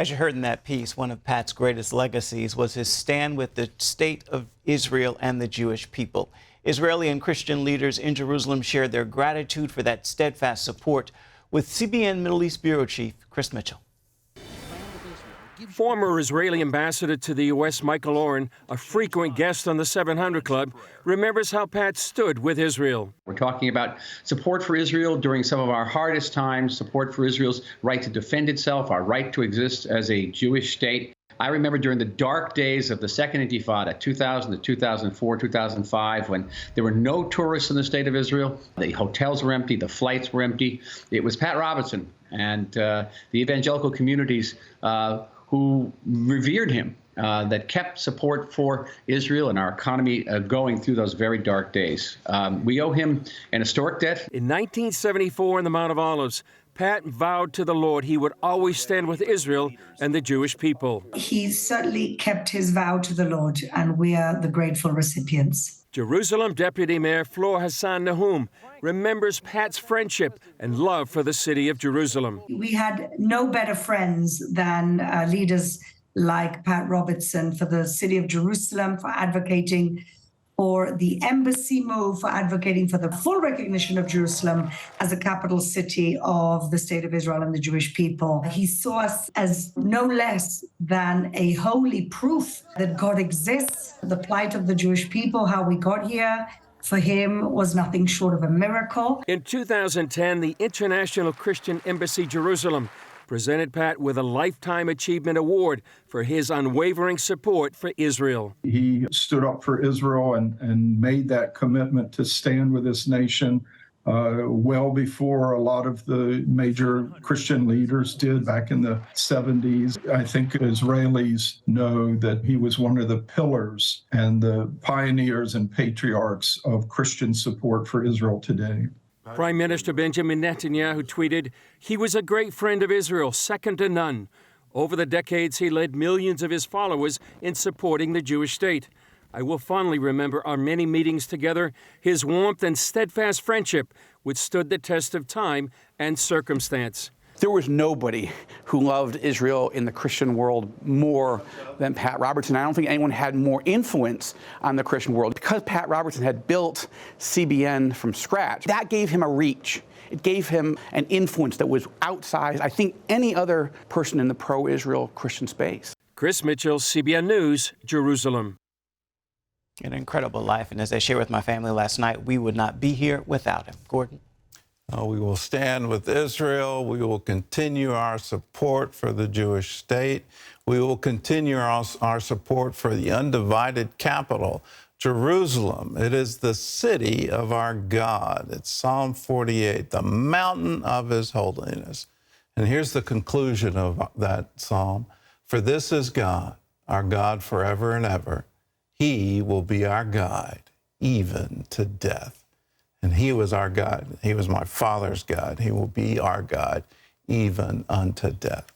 As you heard in that piece, one of Pat's greatest legacies was his stand with the state of Israel and the Jewish people. Israeli and Christian leaders in Jerusalem shared their gratitude for that steadfast support with CBN Middle East Bureau Chief Chris Mitchell. Former Israeli ambassador to the U.S., Michael Oren, a frequent guest on the 700 Club, remembers how Pat stood with Israel. We're talking about support for Israel during some of our hardest times, support for Israel's right to defend itself, our right to exist as a Jewish state. I remember during the dark days of the Second Intifada, 2000 to 2004, 2005, when there were no tourists in the state of Israel, the hotels were empty, the flights were empty. It was Pat Robertson and the evangelical communities who revered him, that kept support for Israel and our economy going through those very dark days. We owe him an historic debt. In 1974 in the Mount of Olives, Pat vowed to the Lord he would always stand with Israel and the Jewish people. He certainly kept his vow to the Lord, and we are the grateful recipients. Jerusalem Deputy Mayor Flor Hassan Nahum remembers Pat's friendship and love for the city of Jerusalem. We had no better friends than leaders like Pat Robertson for the city of Jerusalem, for advocating for the embassy move, for advocating for the full recognition of Jerusalem as a capital city of the state of Israel and the Jewish people. He saw us as no less than a holy proof that God exists. The plight of the Jewish people, how we got here, for him was nothing short of a miracle. In 2010, the International Christian Embassy Jerusalem presented Pat with a Lifetime Achievement Award for his unwavering support for Israel. He stood up for Israel and made that commitment to stand with this nation well before a lot of the major Christian leaders did back in the 70s. I think Israelis know that he was one of the pillars and the pioneers and patriarchs of Christian support for Israel today. Prime Minister Benjamin Netanyahu tweeted, "He was a great friend of Israel, second to none. Over the decades, he led millions of his followers in supporting the Jewish state. I will fondly remember our many meetings together, his warmth and steadfast friendship, which stood the test of time and circumstance." There was nobody who loved Israel in the Christian world more than Pat Robertson. I don't think anyone had more influence on the Christian world. Because Pat Robertson had built CBN from scratch, that gave him a reach. It gave him an influence that was outside, I think, any other person in the pro-Israel Christian space. Chris Mitchell, CBN News, Jerusalem. An incredible life, and as I shared with my family last night, we would not be here without him. Gordon? We will stand with Israel. We will continue our support for the Jewish state. We will continue our support for the undivided capital, Jerusalem. It is the city of our God. It's Psalm 48, the mountain of his holiness. And here's the conclusion of that psalm. For this is God, our God forever and ever. He will be our guide, even to death. And he was our God. He was my father's God. He will be our God, even unto death.